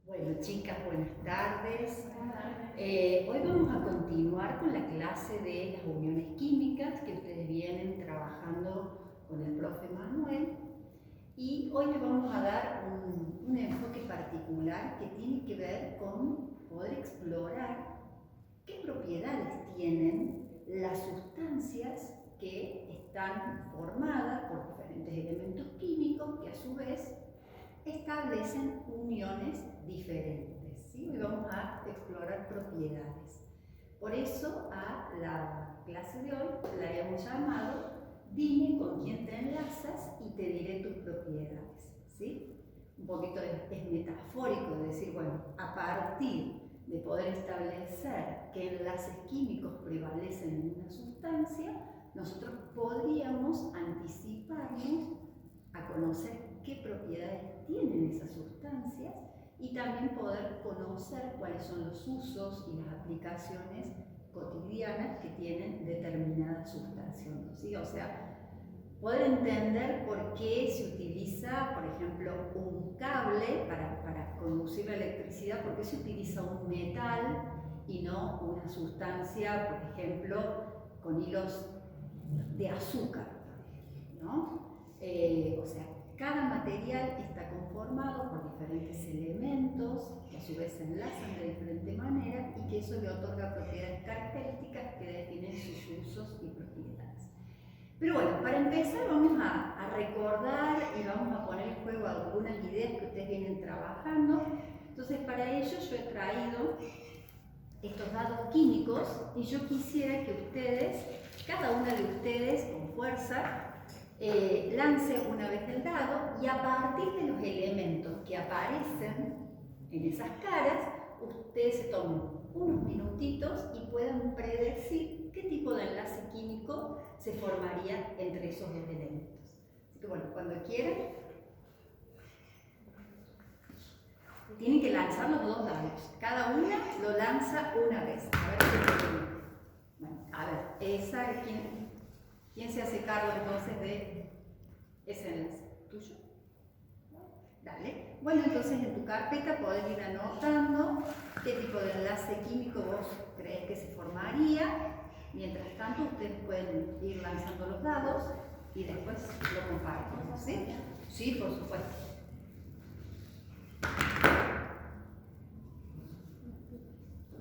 Bueno, chicas, buenas tardes. Hoy vamos a continuar con la clase de las uniones químicas que ustedes vienen trabajando con el profe Manuel. Y hoy les vamos a dar un enfoque particular que tiene que ver con poder explorar qué propiedades tienen las sustancias que están formadas por diferentes elementos químicos que a su vez establecen uniones diferentes, ¿sí? Hoy vamos a explorar propiedades. Por eso a la clase de hoy la hemos llamado Dime con quién te enlazas y te diré tus propiedades, ¿sí? Un poquito es metafórico de decir, bueno, a partir de poder establecer qué enlaces químicos prevalecen en una sustancia, nosotros podríamos anticiparnos a conocer qué propiedades tienen esas sustancias y también poder conocer cuáles son los usos y las aplicaciones cotidianas que tienen determinadas sustancias, ¿sí? O sea, poder entender por qué se utiliza, por ejemplo, un cable para conducir la electricidad, por qué se utiliza un metal y no una sustancia, por ejemplo, con hilos de azúcar, ¿no? O sea, cada material está conformado por diferentes elementos que a su vez se enlazan de diferente manera y que eso le otorga propiedades características que definen sus usos y propiedades. Pero bueno, para empezar vamos a recordar y vamos a poner en juego algunas ideas que ustedes vienen trabajando. Entonces para ello yo he traído estos dados químicos y yo quisiera que ustedes, cada una de ustedes con fuerza, lance una vez el dado y a partir de los elementos que aparecen en esas caras, ustedes se tomen unos minutitos y puedan predecir qué tipo de enlace químico se formaría entre esos dos elementos. Así que bueno, cuando quieran, tienen que lanzar los dos dados. Cada una lo lanza una vez. A ver qué bueno, a ver, ¿quién se hace cargo entonces de ese enlace? ¿Tuyo? Dale. Bueno, entonces en tu carpeta podés ir anotando qué tipo de enlace químico vos crees que se formaría. Mientras tanto, ustedes pueden ir lanzando los dados y después lo compartimos, ¿sí? Sí, por supuesto.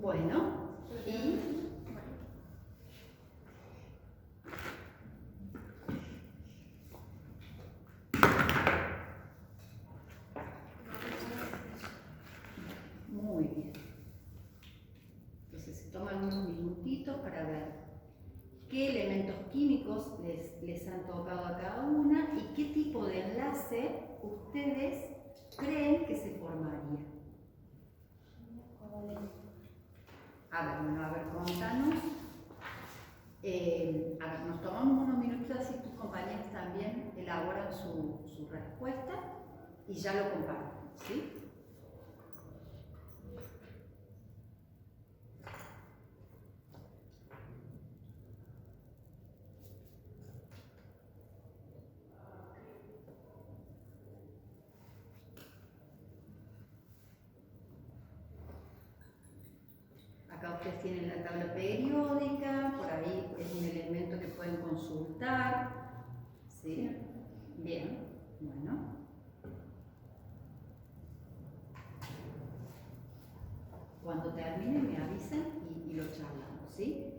Bueno, y muy bien. Entonces se toman unos minutitos para ver qué elementos químicos les han tocado a cada una y qué tipo de enlace ustedes creen que se formaría. A ver, contanos. A ver, nos tomamos unos minutos así tus compañeros también elaboran su respuesta y ya lo comparten, ¿sí? Acá ustedes tienen la tabla periódica, por ahí es un elemento que pueden consultar, ¿sí? Bien, bueno. Cuando terminen me avisan y lo charlamos, ¿sí?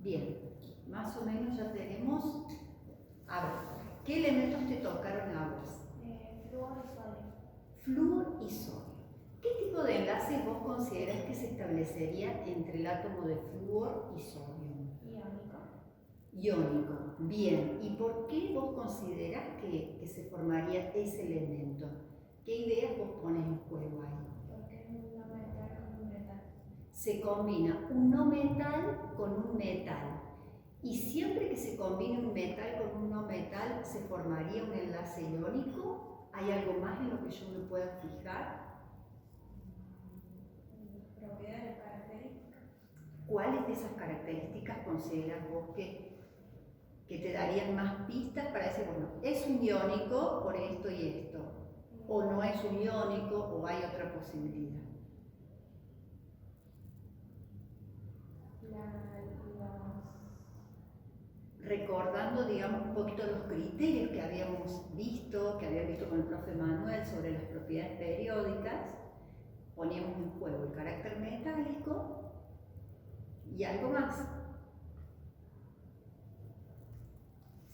Bien, más o menos ya tenemos. A ver, ¿qué elementos te tocaron a vos? Flúor y sodio. Flúor y sodio. ¿Qué tipo de de enlaces vos considerás que se establecería entre el átomo de flúor y sodio? Iónico. Iónico, bien. ¿Y por qué vos considerás que se formaría ese elemento? ¿Qué ideas vos pones en juego ahí? Porque es un no metal con un metal. Se combina un no metal con un metal. Y siempre que se combine un metal con un no metal, ¿se formaría un enlace iónico? ¿Hay algo más en lo que yo me pueda fijar? Propiedades, características. ¿Cuáles de esas características consideras vos que te darían más pistas para decir, bueno, es un iónico por esto y esto? ¿O no es un iónico o hay otra posibilidad? Recordando, digamos, un poquito los criterios que habíamos visto, que había visto con el profe Manuel sobre las propiedades periódicas, poníamos en juego el carácter metálico y algo más.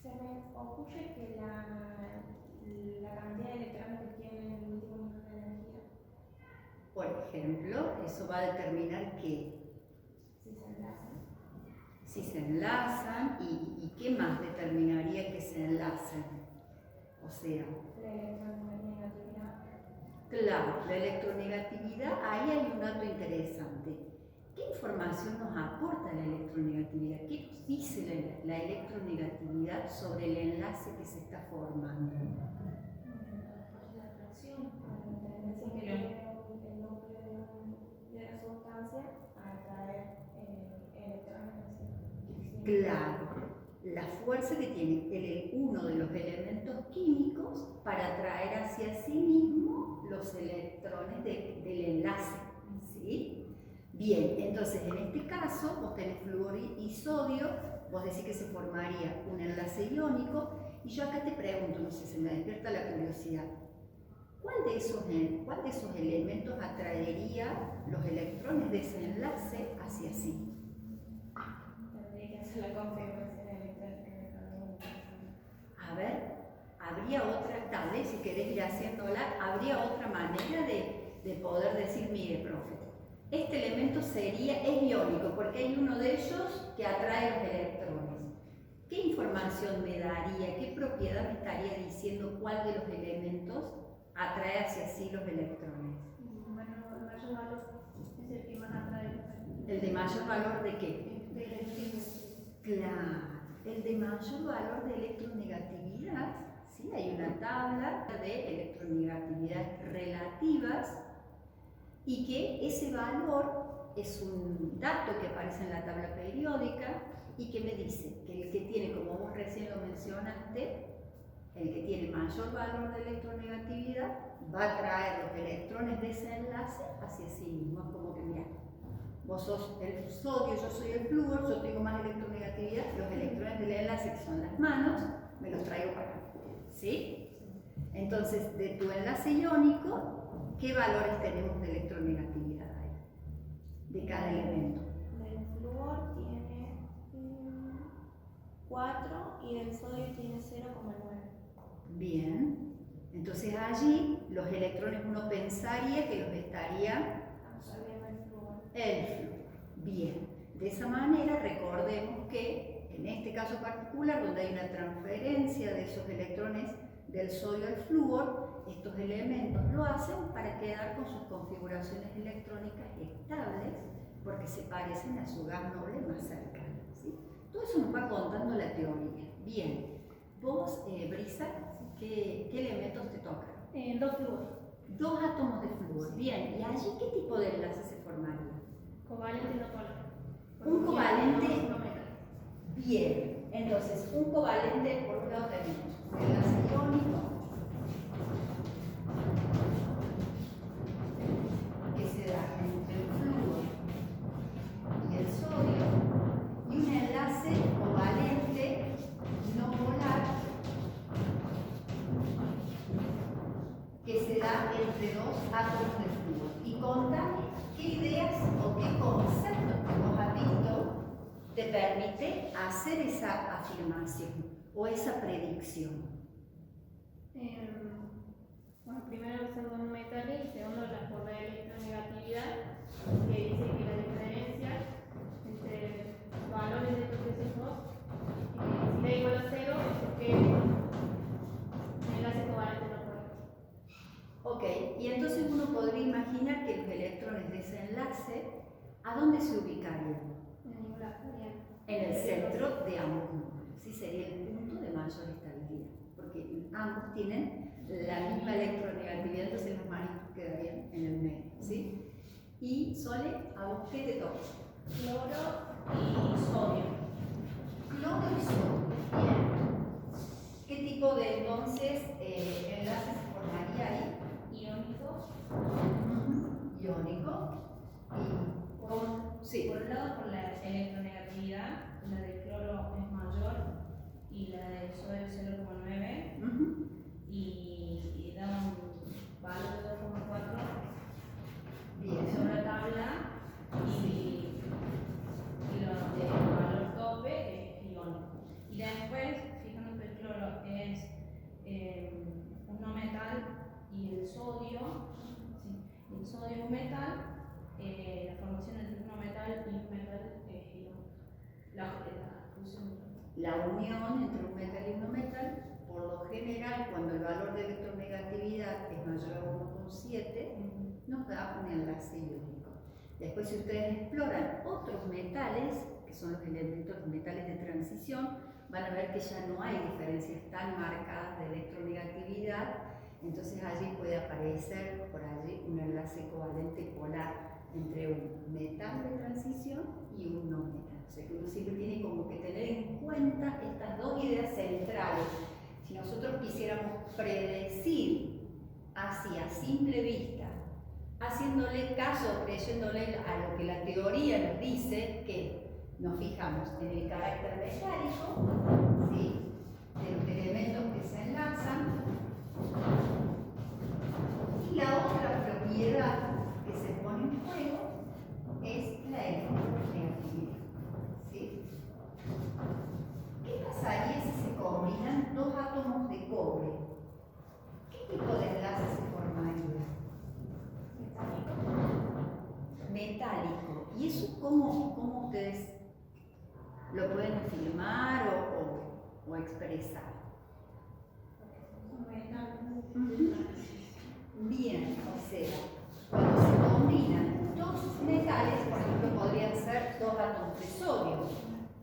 Se me ocurre que la cantidad de electrones que tiene el último nivel de energía. Por ejemplo, eso va a determinar que si se enlazan. Si se enlazan y qué más determinaría que se enlacen. O sea, la electronegatividad. Claro, la electronegatividad, ahí hay un dato interesante. ¿Qué información nos aporta la electronegatividad? ¿Qué nos dice la electronegatividad sobre el enlace que se está formando? La atracción, la tendencia que tiene el núcleo de la sustancia a atraer electrones. Claro, la fuerza que tiene uno de los elementos químicos para atraer hacia sí mismo los electrones del enlace, ¿sí? Bien, entonces en este caso vos tenés flúor y sodio, vos decís que se formaría un enlace iónico, y yo acá te pregunto, no sé, se me despierta la curiosidad, ¿cuál de esos elementos atraería los electrones de ese enlace hacia sí? Tendría que hacer la configuración electrónica. A ver, habría otra, tal vez si querés ir haciéndola, habría otra manera de poder decir, mire, profe, este elemento es iónico porque hay uno de ellos que atrae los electrones. ¿Qué información me daría? ¿Qué propiedad me estaría diciendo cuál de los elementos atrae hacia sí los electrones? Bueno, el mayor valor es el que más atrae. ¿El de mayor valor de qué? De electricidad. Claro, el de mayor valor de electronegatividad, ¿sí? Hay una tabla de electronegatividades relativas y que ese valor es un dato que aparece en la tabla periódica y que me dice que el que tiene, como vos recién lo mencionaste, el que tiene mayor valor de electronegatividad va a traer los electrones de ese enlace hacia sí mismo. Es como que, mira, vos sos el sodio, yo soy el flúor, yo tengo más electronegatividad, los electrones del enlace, que son las manos, me los traigo para acá, ¿sí? Entonces, de tu enlace iónico, ¿qué valores tenemos de electronegatividad ahí? De cada elemento. Del flúor tiene 4 y del sodio tiene 0,9. Bien, entonces allí los electrones uno pensaría que los estaría absorbiendo el flúor. El flúor. Bien, de esa manera recordemos que en este caso particular, donde hay una transferencia de esos electrones del sodio al flúor, estos elementos lo hacen para quedar con sus configuraciones electrónicas estables, porque se parecen a su gas noble más cercano, ¿sí? Todo eso nos va contando la teoría. Bien, vos, Brisa, ¿qué elementos te tocan? 2 flúor. 2 átomos de flúor. Bien, ¿y allí qué tipo de enlace se formaría? Covalente y no polar. Un covalente. Bien, entonces un covalente, por un lado tenemos un enlace iónico que se da entre el flúor y el sodio, y un enlace covalente no polar que se da entre 2 átomos de flúor. Y contame qué ideas o qué conceptos que vos has visto te permite hacer esa afirmación o esa predicción. Bueno, primero los pseudometales y segundo por la electronegatividad, que dice que la diferencia entre los valores de estos procesos, si da igual a cero, es porque el enlace covalente no correcto. Ok, y entonces uno podría imaginar que los electrones de ese enlace, ¿a dónde se ubicarían? En el centro de ambos núcleos. ¿Sí? Sería el punto de mayor estabilidad, porque ambos tienen la misma electronegatividad, entonces los manitos quedarían en el medio. ¿Sí? Y Sole, ¿a vos qué te toca? Cloro y sodio. Cloro y sodio. Bien. ¿Qué tipo de entonces enlace se formaría ahí? Iónico. Iónico. Y con, sí. Por un lado, por la electronegatividad, la de cloro es mayor y la de sodio es 0,9 y da un valor de 2,4 sobre la tabla y el valor tope es iónico. Y después, fijando que el cloro es un no metal y el sodio es un metal. La formación entre un no metal y un metal es iónica. La unión entre un metal y un no metal, por lo general, cuando el valor de electronegatividad es mayor a 1,7, nos da un enlace iónico. Después, si ustedes exploran otros metales, que son los elementos, los metales de transición, van a ver que ya no hay diferencias tan marcadas de electronegatividad, entonces allí puede aparecer por allí un enlace covalente polar entre un metal de transición y un no metal. O sea que uno siempre tiene como que tener en cuenta estas dos ideas centrales. Si nosotros quisiéramos predecir así a simple vista, haciéndole caso, creyéndole a lo que la teoría nos dice, que nos fijamos en el carácter mecánico, ¿sí?, de los elementos que se enlazan, y la otra propiedad que se pone en juego es la electronegatividad. ¿Sí? ¿Qué pasaría si se combinan dos átomos de cobre? ¿Qué tipo de enlace se formaría? Metálico. ¿Y eso cómo ustedes lo pueden afirmar o expresar? Bien, o sea, cuando se combinan dos metales, por ejemplo, podrían ser dos átomos de sodio,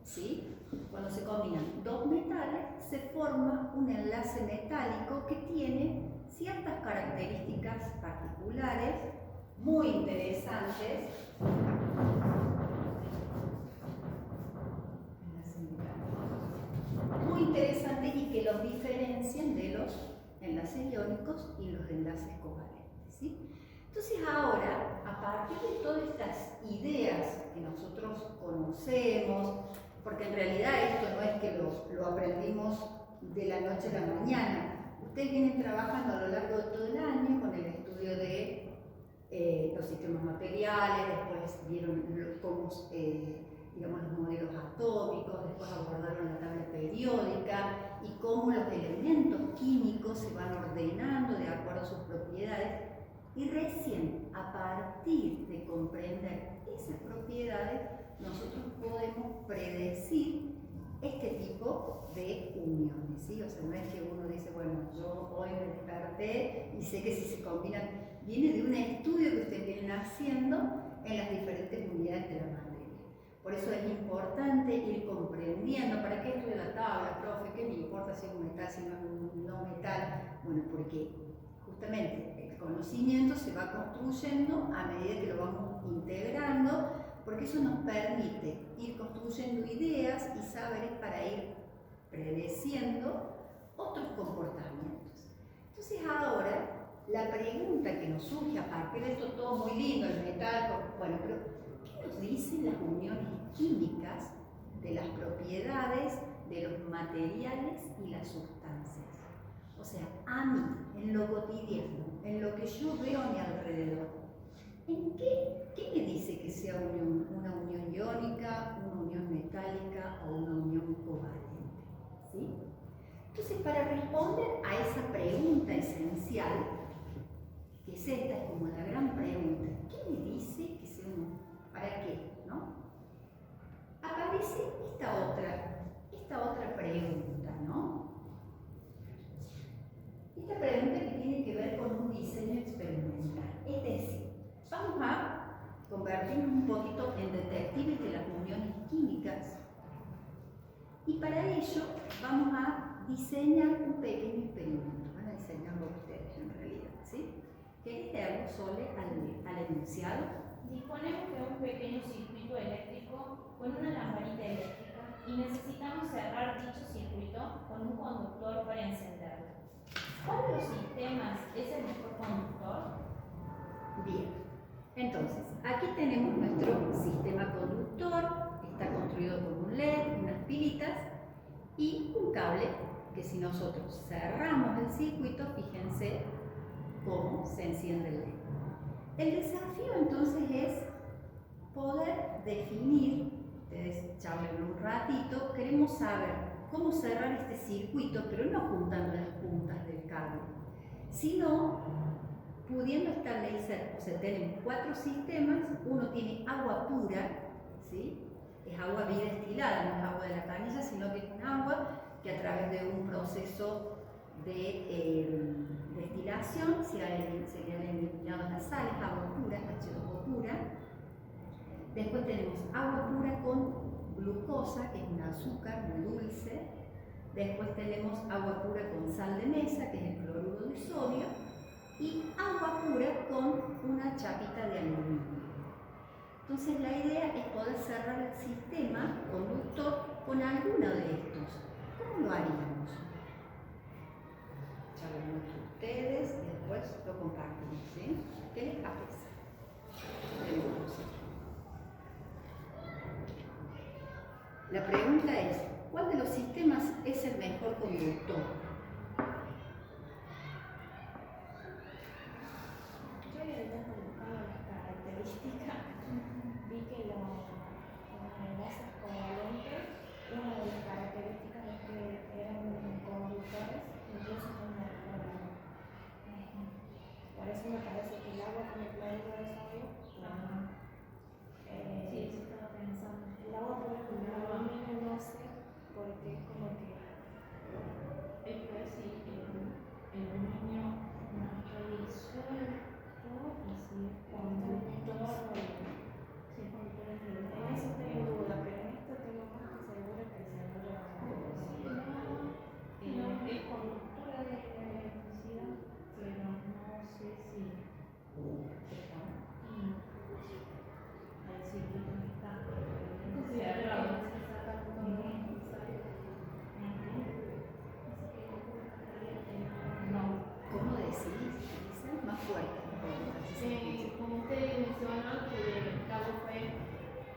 ¿sí? Cuando se combinan dos metales, se forma un enlace metálico que tiene ciertas características particulares muy interesantes. Muy interesantes y que los diferencian de los enlaces iónicos y los enlaces covalentes, ¿sí? Entonces ahora, a partir de todas estas ideas que nosotros conocemos, porque en realidad esto no es que lo aprendimos de la noche a la mañana, ustedes vienen trabajando a lo largo de todo el año con el estudio de los sistemas materiales, después vieron cómo digamos, los modelos atómicos, después abordaron la tabla periódica y cómo los elementos químicos se van ordenando de acuerdo a sus propiedades, y recién a partir de comprender esas propiedades nosotros podemos predecir este tipo de uniones, ¿sí? O sea, no es que uno dice, bueno, yo hoy me desperté y sé que si se combinan, viene de un estudio que ustedes vienen haciendo en las diferentes unidades de la materia. Por eso es importante ir comprendiendo, ¿para qué estudio la tabla, profe? ¿Qué me importa si es un metal, si no es un no metal? Bueno, porque justamente el conocimiento se va construyendo a medida que lo vamos integrando, porque eso nos permite ir construyendo ideas y saberes para ir predeciendo otros comportamientos. Entonces ahora, la pregunta que nos surge a partir de esto, todo muy lindo, el metal, bueno, pero ¿qué nos dicen las uniones químicas de las propiedades de los materiales y las sustancias? O sea, a mí, en lo cotidiano, en lo que yo veo a mi alrededor, ¿en qué me dice que sea una unión iónica, una unión metálica o una unión covalente? ¿Sí? Entonces, para responder a esa pregunta esencial, que es esta, es como la gran pregunta. ¿Qué me dice que sea uno? ¿Para qué? ¿No? Aparece esta otra pregunta, ¿no? Esta pregunta que tiene que ver con un diseño experimental. Es decir, vamos a convertirnos un poquito en detectives de las uniones químicas y para ello vamos a diseñar un pequeño experimento. Van a diseñarlo ustedes en realidad, ¿sí? ¿Querés leerlo Sole al enunciado? Disponemos de un pequeño circuito eléctrico con una lamparita eléctrica y necesitamos cerrar dicho circuito con un conductor para encenderlo. ¿Cuál de los sistemas es el mejor conductor? Bien, entonces aquí tenemos nuestro sistema conductor, está construido con un LED, unas pilitas y un cable que si nosotros cerramos el circuito, fíjense cómo se enciende el LED. El desafío entonces es poder definir, ustedes charlen un ratito, queremos saber cómo cerrar este circuito, pero no juntando las puntas del cable, sino pudiendo establecer, o sea, tenemos 4 sistemas, uno tiene agua pura, ¿sí? Es agua bidestilada, no es agua de la canilla, sino que es un agua que a través de un proceso de destilación serían eliminadas las sales, agua pura, H2O pura. Después tenemos agua pura con glucosa, que es un azúcar muy dulce. Después tenemos agua pura con sal de mesa, que es el cloruro de sodio. Y agua pura con una chapita de aluminio. Entonces la idea es poder cerrar el sistema conductor con alguno de estos. ¿Cómo lo haríamos? Charlamos ustedes, después lo compartimos, ¿sí? ¿Qué les parece? La pregunta es, ¿cuál de los sistemas es el mejor conductor? Yo le había colocado las características. Vi que los enlaces covalentes, una de las características es que eran conductores, incluso con el cloruro. Por eso me parece que el agua con el cloruro de sodio, sí, eso estaba pensando. El agua con el aluminio no sé, porque es como que sí, el aluminio no está disuelto. Y si es conductor, si es conductor en eso tengo duda, pero en esto tengo más que seguro que el seguro es conductora de electricidad, pero no sé si el circuito está cerrado. ¿Cómo decís? Dicen más fuerte. Como ustedes mencionan, que el cabo fue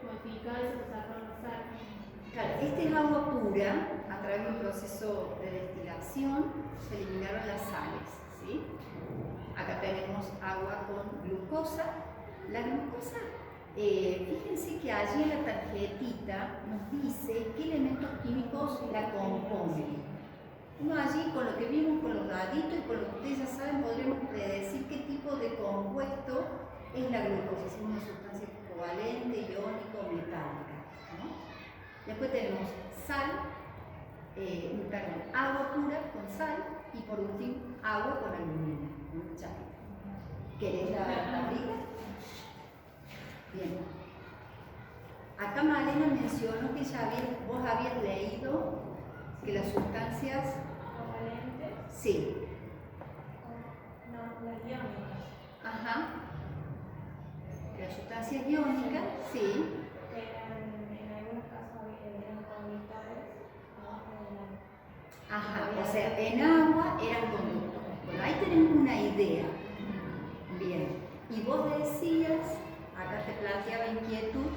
modificado y se pasaron las sales. Claro, este es agua pura, a través de un proceso de destilación se eliminaron las sales, ¿sí? Acá tenemos agua con glucosa. La glucosa, fíjense que allí en la tarjetita nos dice qué elementos químicos la componen. Uno allí, con lo que vimos con los daditos y con lo que ustedes ya saben, podremos predecir qué tipo de compuesto es la glucosa, si es una sustancia covalente, iónica o metálica, ¿no? Después tenemos agua pura con sal y por último agua con aluminio, una chapita. ¿Querés la tablita? Bien. Acá Malena mencionó que vos habías leído que las sustancias ¿Covalentes? sí. No, las iónicas. Ajá. Las sustancias iónicas, sí. En algunos casos eran conductores. Ajá, o sea, en agua eran conductores. Bueno, ahí tenemos una idea. Bien. Y vos decías, acá te planteaba inquietud,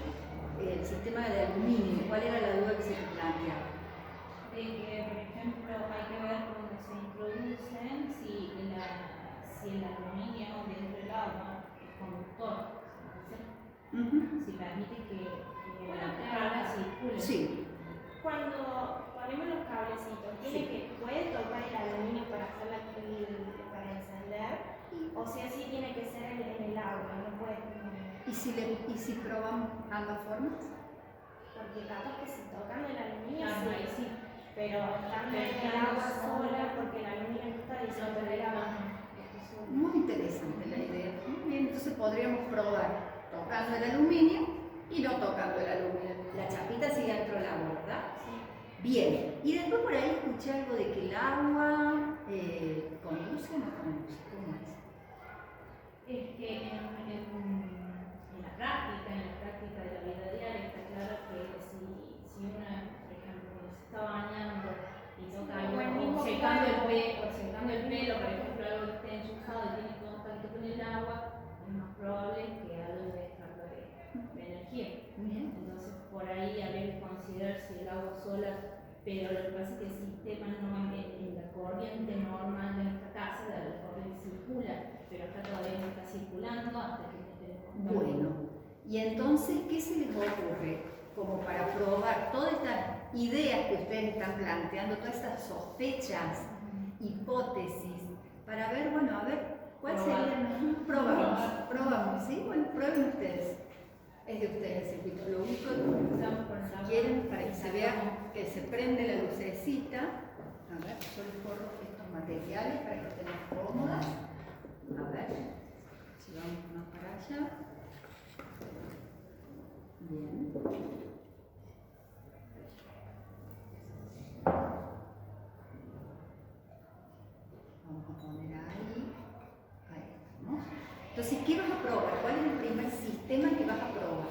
el sistema de aluminio. ¿Cuál era la duda que se te planteaba? De que, por ejemplo, hay que ver cómo se introducen si el aluminio dentro del agua es conductor, si permite que la carga circule. Sí. Cuando ponemos los cablecitos, ¿puede tocar el aluminio para encender? O sea, sí tiene ¿Y si probamos ambas formas? Porque capaz que si tocan el aluminio, Claro, ahí sí. pero estando en el agua sola, porque el aluminio no está disuelto en el agua. Muy interesante la idea. Muy bien, entonces podríamos probar tocando el aluminio y no tocando el aluminio. La chapita sigue dentro del agua, ¿verdad? Sí. Bien, y después por ahí escuché algo de que el agua conduce o no conduce. ¿Cómo es? Es que en la práctica de la vida diaria, está claro que si una, por ejemplo, cuando se está bañando y toca Sí, algo, o el mismo o secando el clavo. pelo, por ejemplo, algo que esté enchufado y tiene contacto con el agua, es más probable que algo de descarga de energía. Bien. Entonces, por ahí habría que considerar si el agua sola, pero lo que pasa es que el sistema no, en la corriente normal de nuestra casa, la corriente circula, pero acá todavía no está circulando hasta que no tenemos contacto. Bueno, y entonces, ¿qué se les ocurre? Como para probar todas estas ideas que ustedes están planteando, todas estas sospechas, hipótesis, para ver, bueno, a ver, ¿cuál sería? Probamos, ¿sí? Bueno, prueben ustedes. Es de ustedes el circuito. Lo único que quieren para que se vea que se prende la lucecita. A ver, yo les corro estos materiales para que estén más cómodas. A ver, si vamos más para allá. Bien. Vamos a poner ahí. Ahí estamos. Entonces, ¿qué vas a probar? ¿Cuál es el primer sistema que vas a probar?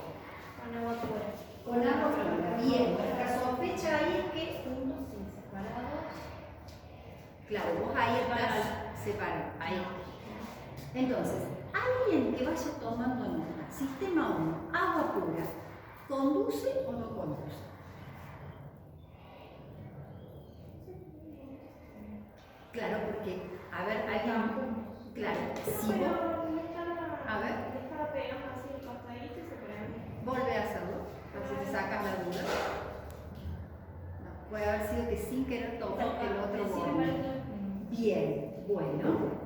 Con agua pura. Con agua pura. Bien, nuestra sospecha ahí es que, Juntos y separados. claro, vos ahí estás separado. Ahí. Entonces, alguien que vaya tomando nota. Sistema 1, agua pura. ¿Conduce o no conduce? Claro, porque, a ver, alguien. Claro, si vos. A ver. Le estaba pegando así el costadito y se prende. Volve a hacerlo, así te sacas la duda. No, puede haber sido que sin querer tocaste el otro botón. Bien, bueno.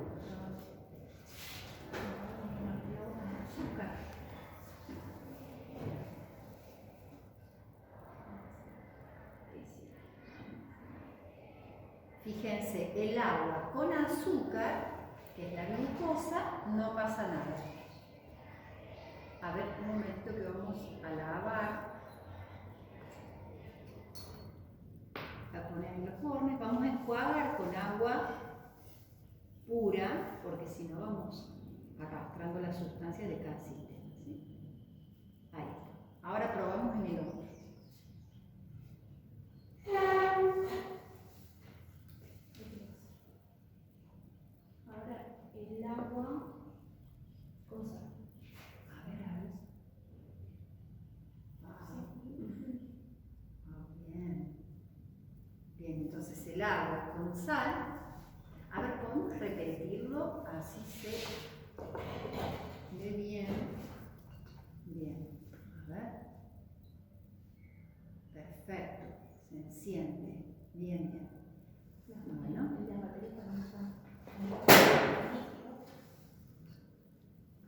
Azúcar. Fíjense, el agua con azúcar, que es la glucosa, no pasa nada. A ver, un momentito que vamos a lavar. A poner uniforme. Vamos a enjuagar con agua pura, porque si no vamos arrastrando las sustancias de cada sistema. ¿Sí? Ahí está. Ahora probamos en el otro. Ahora, el agua, cosa. A ver, a ver. Bien. Bien, entonces el agua con sal. A ver, podemos repetirlo, así se ve bien. Bien, a ver. Perfecto, se enciende. Bien, bien. Bueno.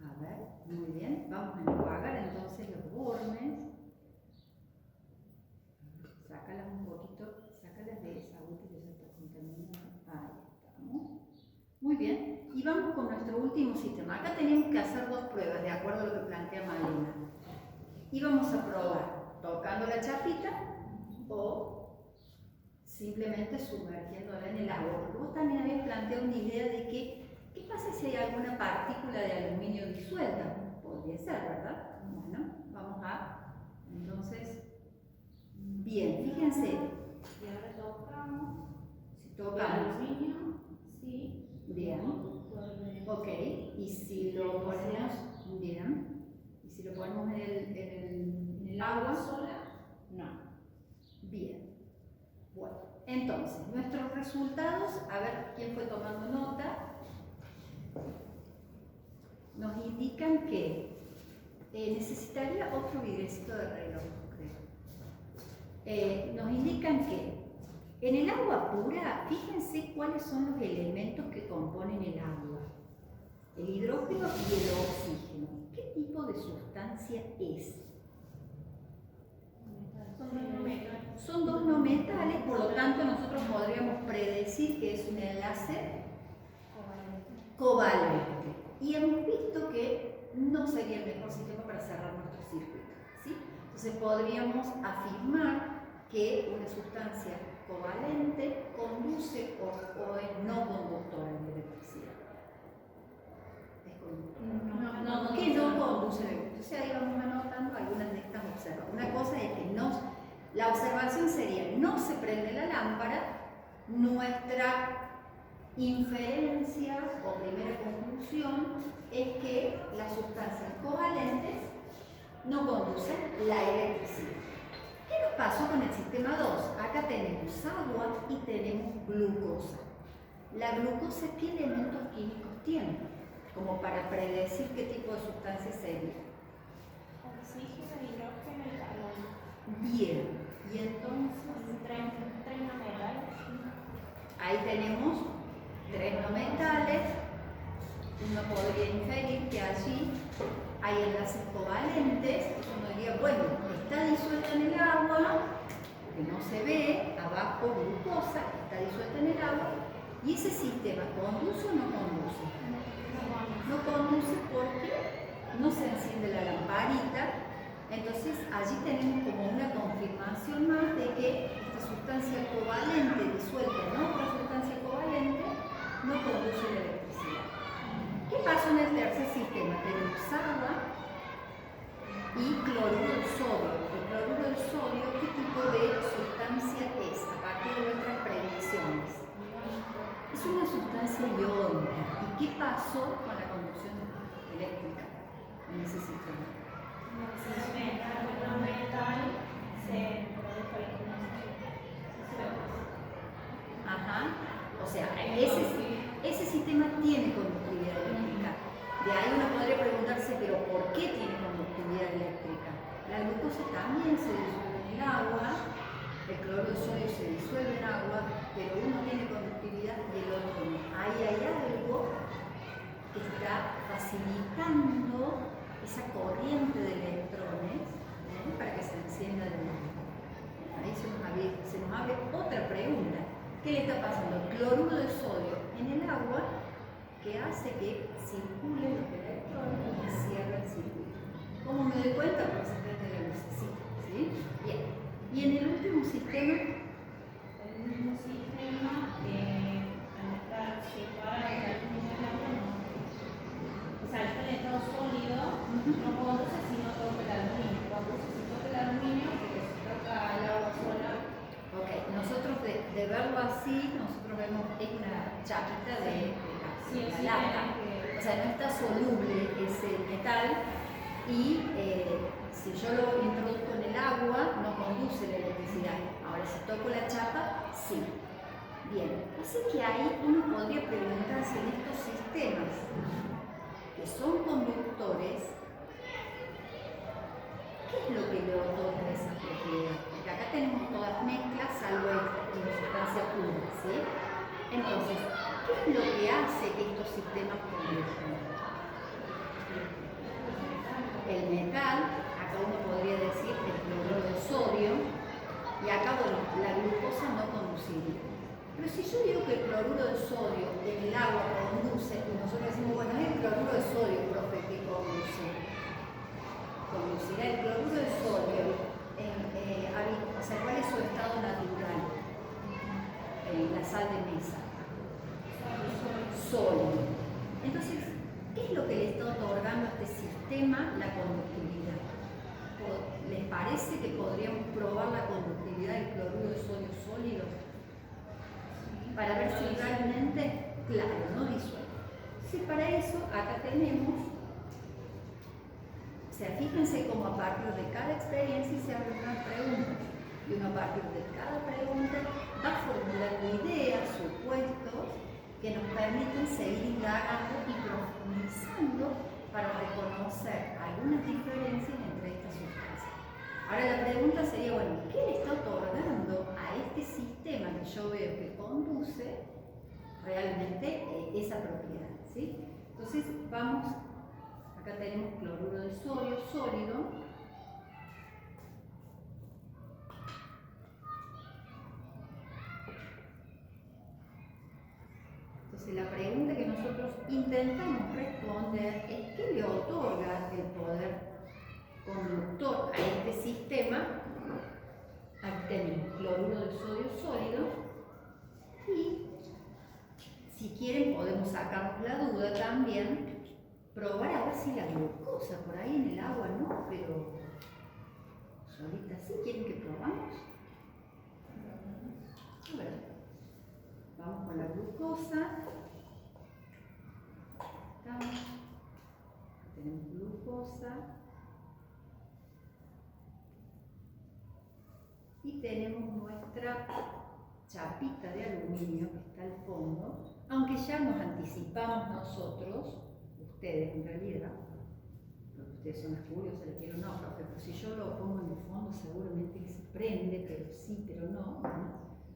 A ver, muy bien. Vamos a enjuagar entonces los bornes. Sácalas un poquito, sácalas de esa agüita que ya está contaminada. Ahí estamos. Muy bien. Y vamos con nuestro último sistema. Acá tenemos que hacer dos pruebas, de acuerdo a lo que plantea Malena. Y vamos a probar tocando la chapita o simplemente sumergiéndola en el agua. Porque vos también habías planteado una idea de que, ¿qué pasa si hay alguna partícula de aluminio disuelta? Podría ser, ¿verdad? Bueno, vamos a, entonces, bien, fíjense. Y ahora tocamos. Si tocamos, Aluminio, sí. bien, ok, y si lo ponemos, bien, y si lo ponemos en el agua, sola, no. bien. Bueno, entonces, nuestros resultados, a ver quién fue tomando nota, nos indican que necesitaría otro vidrecito de reloj, creo. Nos indican que en el agua pura, fíjense cuáles son los elementos que componen el agua. El hidrógeno y el oxígeno. ¿Qué tipo de de sustancia es? Son dos no metales. Son dos no metales, por lo tanto nosotros podríamos predecir que es un enlace covalente. Y hemos visto que no sería el mejor sistema para cerrar nuestro circuito, ¿sí? Entonces podríamos afirmar que una sustancia covalente conduce o es no conductora de electricidad. ¿Es conductora? Que no conduce de gusto. O sea, ahí vamos anotando algunas de estas observaciones. Una cosa es que la observación sería: no se prende la lámpara. Nuestra inferencia o primera conclusión es que las sustancias covalentes no conducen la electricidad. ¿Qué nos pasó con el sistema 2? Acá tenemos agua y tenemos glucosa. La glucosa, ¿qué elementos químicos tiene? Como para predecir qué tipo de sustancia sería. Oxígeno, hidrógeno y carbono. Bien, y entonces Tres no metales. ahí tenemos tres no metales. Uno podría inferir que allí hay enlaces covalentes. Uno diría, bueno, está disuelta en el agua, que no se ve, abajo glucosa, está disuelta en el agua, y ese sistema ¿conduce o no conduce? No conduce porque no se enciende la lamparita. Entonces allí tenemos como una confirmación más de que esta sustancia covalente disuelta en otra sustancia covalente no conduce la electricidad. ¿Qué pasó en el tercer sistema? Tenemos agua y cloruro de sodio. El cloruro de sodio, ¿qué tipo de sustancia es? A partir de nuestras predicciones. Es una sustancia iónica. ¿Y qué pasó con la conducción eléctrica en ese sistema? No metal se produjo la Ajá. O sea, ese sistema tiene conductividad eléctrica. De ahí uno podría preguntarse, ¿pero por qué tiene conductividad eléctrica? La glucosa también se disuelve en el agua, el cloruro de sodio se disuelve en agua, pero uno tiene conductividad y el otro no. Ahí hay algo que está facilitando esa corriente de electrones para que se encienda de nuevo. Ahí se nos abre otra pregunta. ¿Qué le está pasando? El cloruro de sodio en el agua, que hace que circulen los electrones y cierra el circuito. ¿Cómo me doy cuenta? Porque se prende la lucecita, ¿sí? Bien. Y en el último sistema, El mismo sistema, al estar separado el aluminio del agua, o sea, está en estado sólido, no conduce si no toca el aluminio. Conduce si toca el aluminio, porque si toca el agua sola. ok, nosotros de verlo así, nosotros vemos que es una chapita de la lata. O sea, no está soluble ese metal y si yo lo introduzco en el agua, no conduce la electricidad. Ahora, si toco la chapa, sí. Bien, así que ahí uno podría preguntarse en estos sistemas que son conductores, ¿qué es lo que le otorga esa propiedad? Porque acá tenemos todas mezclas, salvo una sustancia pura, ¿sí? Entonces, ¿qué es lo que hace que estos sistemas conduzcan? El metal, acá uno podría decir el cloruro de sodio, y acá, bueno, la glucosa no conduciría. Pero si yo digo que el cloruro de sodio en el agua conduce, y nosotros decimos, bueno, es el cloruro de sodio, profe, que conduce. Conducirá el cloruro de sodio o sea, ¿cuál es su estado natural? La sal de mesa. Sólido. Entonces, ¿qué es lo que le está otorgando a este sistema la conductividad? ¿Les parece que podríamos probar la conductividad del cloruro de sodio sólido? Para ver si realmente, claro, no disuelve. Sí, para eso acá tenemos, o sea, fíjense cómo a partir de cada experiencia se abren unas preguntas. Y uno a partir de cada pregunta va formulando ideas, supuestos, que nos permiten seguir indagando y profundizando para reconocer algunas diferencias entre estas sustancias. Ahora la pregunta sería, bueno, ¿qué le está otorgando a este sistema que yo veo que conduce realmente esa propiedad? ¿Sí? Entonces vamos a Acá tenemos cloruro de sodio sólido. Entonces la pregunta que nosotros intentamos responder es ¿qué le otorga el poder conductor a este sistema? Aquí tenemos cloruro de sodio sólido y si quieren podemos sacarnos la duda también, probar a ver si la glucosa por ahí en el agua no, pero solita sí. ¿Quieren que probamos? A ver, vamos con la glucosa. Acá tenemos glucosa y tenemos nuestra chapita de aluminio que está al fondo, aunque ya nos anticipamos nosotros, ustedes en realidad, porque ustedes son las curiosas, le quiero no, profe, pero si yo lo pongo en el fondo seguramente que se prende, pero sí, pero no.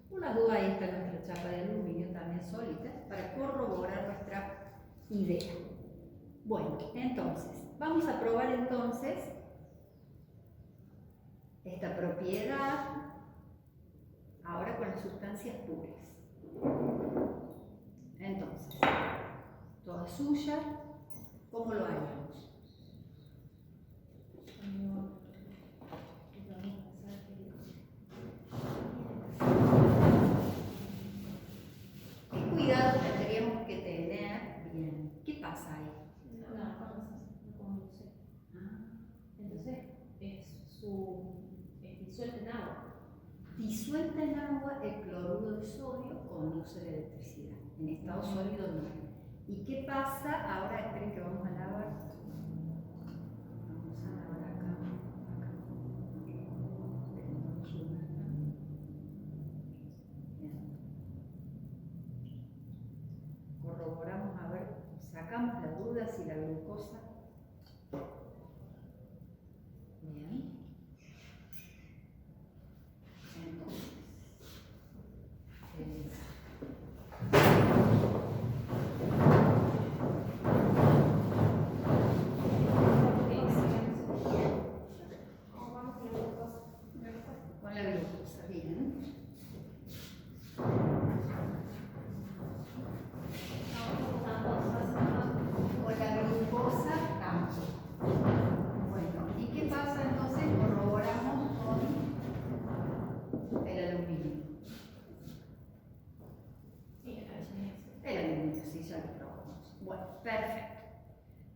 Por la duda ahí está nuestra chapa de aluminio también solita, para corroborar nuestra idea. Bueno, entonces, vamos a probar entonces esta propiedad ahora con las sustancias puras. Entonces, toda suya, ¿cómo lo haríamos? ¿Qué cuidado tendríamos que tener? Bien, ¿qué pasa ahí? Entonces, es disuelta en agua. Disuelta en agua, el cloruro de sodio conduce la electricidad. En estado sólido no. ¿Y qué pasa? Ahora esperen que vamos a lavar. Vamos a lavar acá. Bien. Corroboramos a ver, sacamos la duda si la glucosa. Bien. Entonces, con la glucosa, bien. Con la glucosa tampoco. Bueno, ¿y qué pasa entonces? Corroboramos con el aluminio. El aluminio, sí, ya lo probamos. Bueno, perfecto.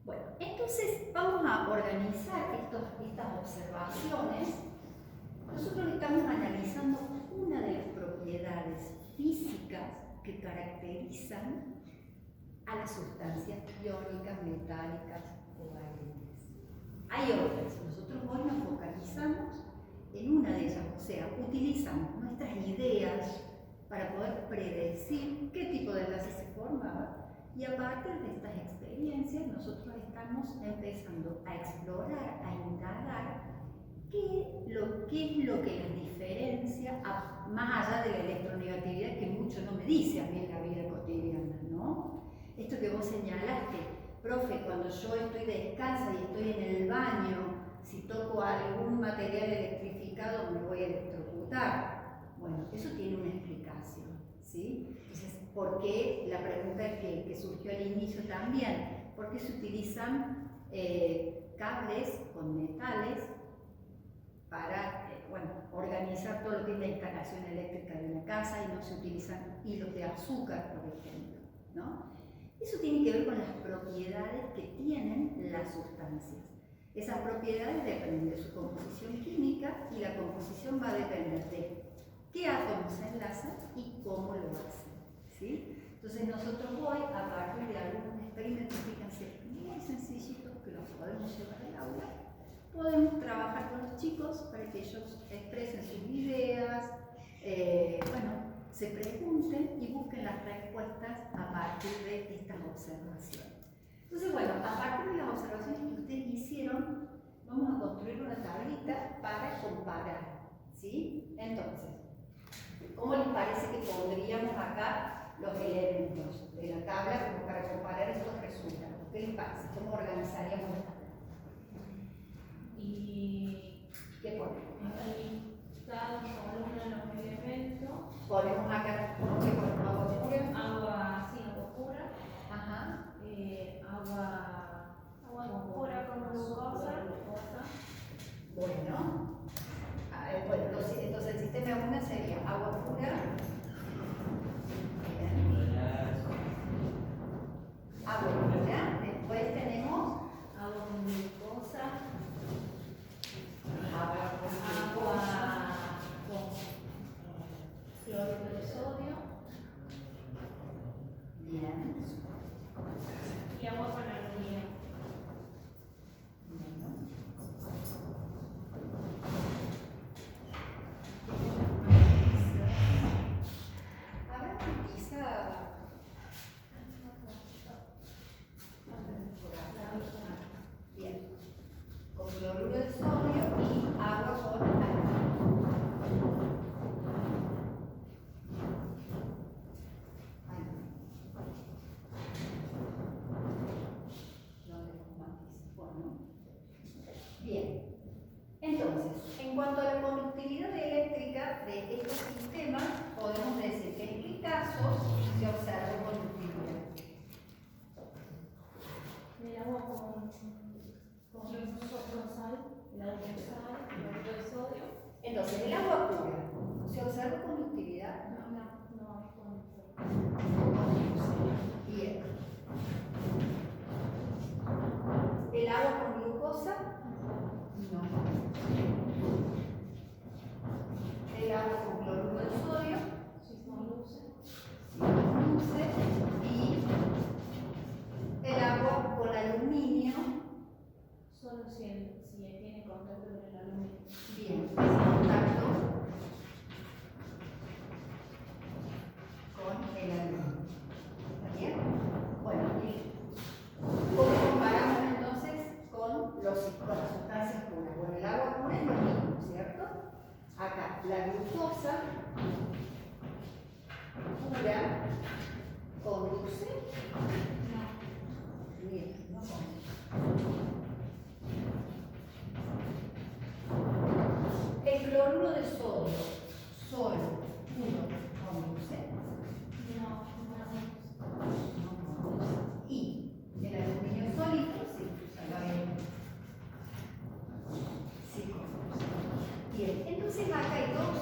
Bueno, entonces vamos a organizar estas observaciones. Nosotros estamos analizando una de las propiedades físicas que caracterizan a las sustancias iónicas, metálicas o valentes. Hay otras, nosotros hoy nos focalizamos en una de ellas, o sea, utilizamos nuestras ideas para poder predecir qué tipo de enlace se formaba y a partir de estas experiencias nosotros estamos empezando a explorar, a indagar qué es lo que las diferencia más allá de la electronegatividad que mucho no me dice a mí en la vida cotidiana, ¿no? Esto que vos señalaste, profe, cuando yo estoy descalza y estoy en el baño, si toco algún material electrificado me voy a electrocutar. Bueno, eso tiene una explicación, ¿sí? Entonces, ¿por qué? La pregunta que surgió al inicio también, ¿por qué se utilizan cables con metales para organizar todo lo que es la instalación eléctrica de una casa y no se utilizan hilos de azúcar, por ejemplo, ¿no? Eso tiene que ver con las propiedades que tienen las sustancias. Esas propiedades dependen de su composición química y la composición va a depender de qué átomos se enlazan y cómo lo hacen, ¿sí? Entonces nosotros hoy, a partir de algunos experimentos, fíjense, muy sencillitos que los podemos llevar al aula, podemos trabajar con los chicos para que ellos expresen sus ideas, se pregunten y busquen las respuestas a partir de estas observaciones. Entonces, a partir de las observaciones que ustedes hicieron, vamos a construir una tablita para comparar, ¿sí? Entonces, ¿cómo les parece que pondríamos acá los elementos de la tabla como para comparar estos resultados? ¿Qué les parece? ¿Cómo organizaríamos esta? Y ¿Qué ponemos? ahí cada columna en los elementos. Ponemos acá, ¿qué ponemos? Agua pura. Agua pura. Ajá. Agua pura con glucosa. Bueno, entonces el sistema 1 sería agua pura. Bien. Agua pura. Después tenemos Agua con glucosa. agua con Agua glucosa. con cloruro de sodio. Bien. Y agua con aluminio. Ahora quizá bien, con cloruro de sodio y agua con aluminio. Bueno. Bien. Entonces, en cuanto a la conductividad eléctrica de estos sistemas, podemos decir que en qué casos se observa conductividad. El agua con sal, el agua con sal, cloruro de sodio. Entonces, el agua pura, ¿se observa conductividad? No es con Bien. ¿El agua con glucosa? No. ¿El agua con cloruro de sodio? sí, con luces. Dulce. Y el agua con aluminio. Solo si tiene contacto con el aluminio. Bien, ese contacto con el aluminio. ¿Está bien? Bueno, y ¿cómo comparamos entonces con las sustancias puras? Bueno, el agua pura es lo mismo, ¿cierto? Acá, la glucosa pura conduce. Bien, no conduce. El cloruro de sodio, solo, puro, conduce. No. Y el aluminio sólido, sí, sabemos. Sí, conduce. Bien, entonces acá hay dos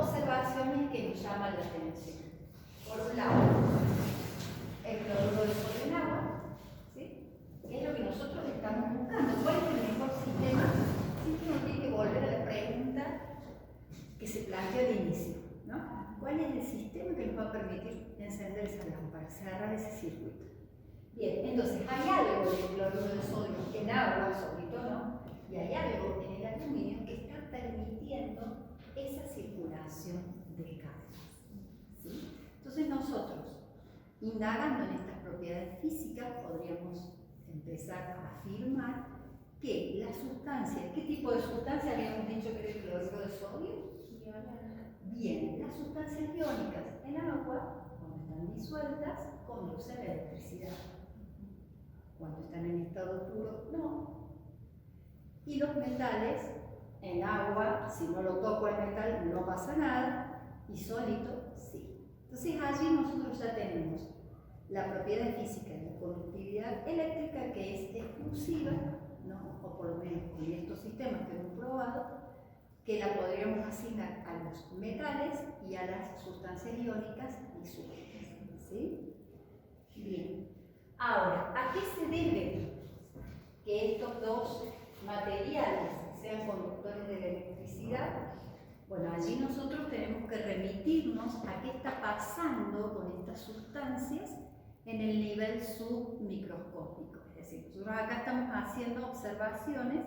observaciones que nos llaman la atención. Por un lado, el cloruro de sodio en agua, ¿sí? Que es lo que nosotros estamos buscando. ¿Cuál es el mejor sistema? Siempre uno tiene que volver a la pregunta que se planteó al inicio, ¿no? ¿Cuál es el sistema que nos va a permitir encender esa lámpara, cerrar ese circuito? Bien, entonces hay algo de cloruro de sodio en agua, solito no, y hay algo en el aluminio que está permitiendo esa circulación de cargas, ¿sí? Entonces nosotros, indagando en estas propiedades físicas, podríamos empezar a afirmar que la sustancia, ¿qué tipo de sustancia habíamos dicho que era el cloruro de sodio? Bien, las sustancias iónicas en agua, cuando están disueltas, conducen electricidad. Cuando están en estado puro, no. Y los metales, en agua, si no lo toco el metal, no pasa nada, y sólido, sí. Entonces allí nosotros ya tenemos la propiedad física de la conductividad eléctrica, que es exclusiva, ¿no? O por lo menos con estos sistemas que hemos probado, que la podríamos asignar a los metales y a las sustancias iónicas disueltas, ¿sí? Bien. Ahora, ¿a qué se debe que estos dos materiales sean conductores de la electricidad? Bueno, allí nosotros tenemos que remitirnos a qué está pasando con estas sustancias en el nivel submicroscópico. Es decir, nosotros acá estamos haciendo observaciones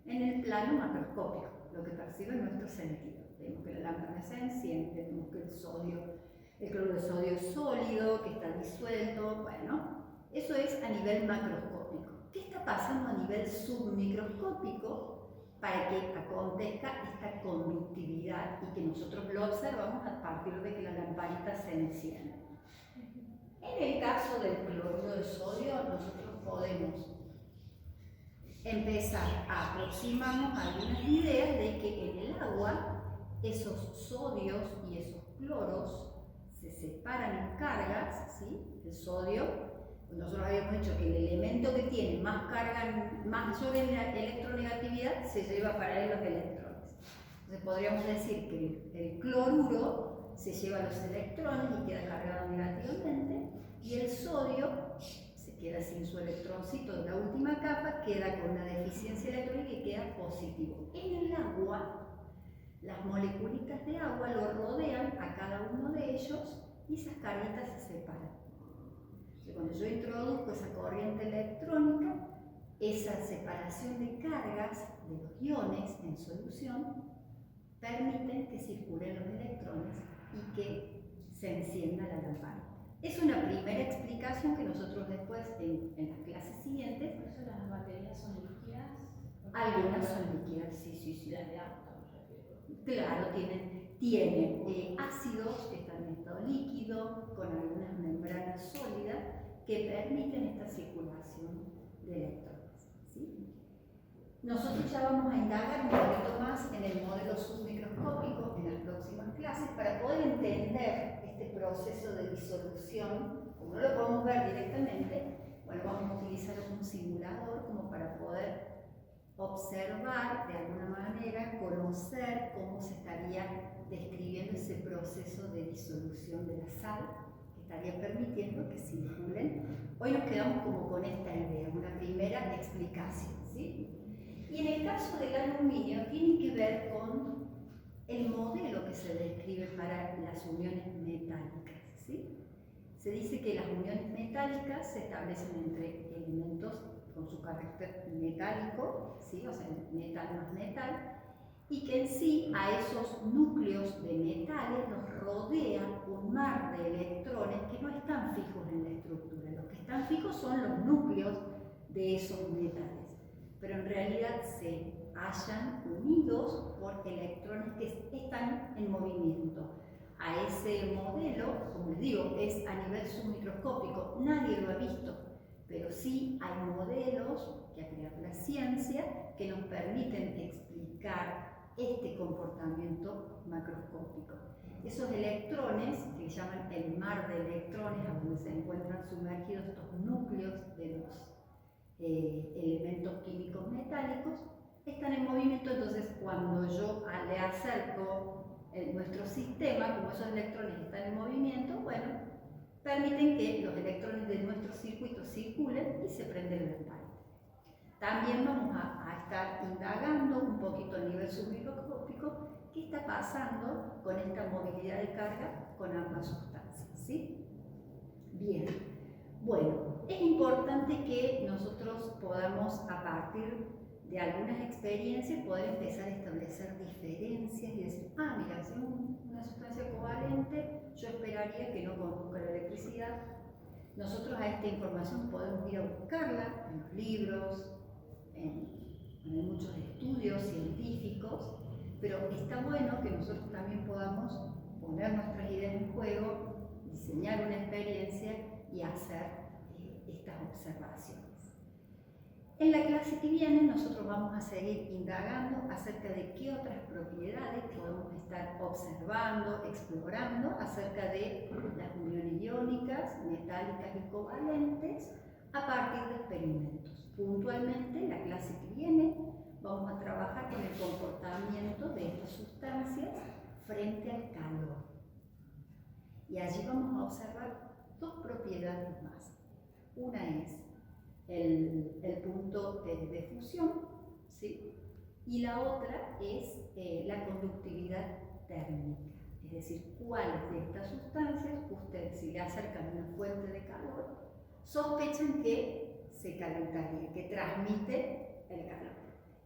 en el plano macroscópico, lo que percibe nuestro sentido. Vemos que la lámpara se enciende, vemos que el cloruro de sodio es sólido, que está disuelto, bueno, eso es a nivel macroscópico. ¿Qué está pasando a nivel submicroscópico para que acontezca esta conductividad y que nosotros lo observamos a partir de que la lamparita se enciende? En el caso del cloruro de sodio, nosotros podemos empezar a aproximarnos a algunas ideas de que en el agua esos sodios y esos cloros se separan en cargas, ¿sí? El sodio, nosotros habíamos dicho que el elemento que tiene más carga, mayor electronegatividad, se lleva para él los electrones. Entonces podríamos decir que el cloruro se lleva los electrones y queda cargado negativamente, y el sodio se queda sin su electroncito de la última capa, queda con una deficiencia electrónica y queda positivo. En el agua, las moleculitas de agua lo rodean a cada uno de ellos y esas carguitas se separan. Entonces, cuando yo introduzco esa corriente electrónica, esa separación de cargas de los iones en solución permiten que circulen los electrones y que se encienda la lámpara. Es una primera explicación que nosotros después en las clases siguientes. ¿Por eso las baterías son líquidas? Algunas son líquidas, sí. Las de agua, me refiero. Claro, tienen ácidos que están en estado líquido, con algunas membranas sólidas que permiten esta circulación de electrones, ¿sí? Nosotros ya vamos a indagar un poquito más en el modelo submicroscópico en las próximas clases para poder entender este proceso de disolución. Como no lo podemos ver directamente, bueno, vamos a utilizar un simulador como para poder observar de alguna manera, conocer cómo se estaría describiendo ese proceso de disolución de la sal que estaría permitiendo que circulen. Hoy nos quedamos como con esta idea, una primera explicación, ¿sí? Y en el caso del aluminio tiene que ver con el modelo que se describe para las uniones metálicas, ¿sí? Se dice que las uniones metálicas se establecen entre elementos con su carácter metálico, ¿sí? O sea, metal más metal, y que en sí a esos núcleos de metales los rodea un mar de electrones que no están fijos en la estructura. Los que están fijos son los núcleos de esos metales, pero en realidad se hallan unidos por electrones que están en movimiento. A ese modelo, como les digo, es a nivel submicroscópico, nadie lo ha visto, pero sí hay modelos que ha creado la ciencia que nos permiten explicar este comportamiento macroscópico. Esos electrones, que se llaman el mar de electrones, a donde se encuentran sumergidos estos núcleos de los elementos químicos metálicos, están en movimiento. Entonces cuando yo le acerco nuestro sistema, como esos electrones están en movimiento, bueno, permiten que los electrones de nuestro circuito circulen y se prende el lámpara. También vamos a estar indagando un poquito a nivel submicroscópico qué está pasando con esta movilidad de carga con ambas sustancias, ¿sí? Bien, bueno, es importante que nosotros podamos, a partir de algunas experiencias, poder empezar a establecer diferencias y decir, mira, si es una sustancia covalente, yo esperaría que no conduzca la electricidad. Nosotros a esta información podemos ir a buscarla en los libros, hay muchos estudios científicos, pero está bueno que nosotros también podamos poner nuestras ideas en juego, diseñar una experiencia y hacer estas observaciones. En la clase que viene nosotros vamos a seguir indagando acerca de qué otras propiedades podemos estar observando, explorando acerca de las uniones iónicas, metálicas y covalentes a partir de experimentos. Puntualmente, en la clase que viene vamos a trabajar con el comportamiento de estas sustancias frente al calor. Y allí vamos a observar dos propiedades más. Una es el punto de fusión, ¿sí? Y la otra es la conductividad térmica, es decir, cuáles de estas sustancias ustedes, si le acercan una fuente de calor, sospechan que se calentaría, que transmite el calor.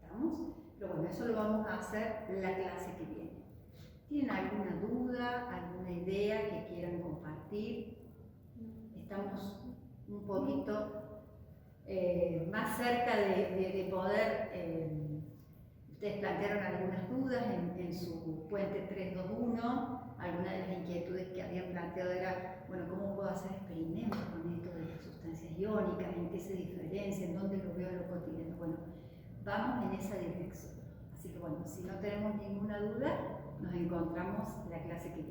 ¿Estamos? Pero bueno, eso lo vamos a hacer en la clase que viene. ¿Tienen alguna duda, alguna idea que quieran compartir? Estamos un poquito más cerca de poder, ustedes plantearon algunas dudas en su puente 321, algunas de las inquietudes que habían planteado planteado era, bueno, ¿cómo puedo hacer experimentos con esto de las sustancias iónicas? ¿En qué se diferencian? ¿Dónde lo veo en lo cotidiano? Bueno, vamos en esa dirección. Así que bueno, si no tenemos ninguna duda, nos encontramos la clase que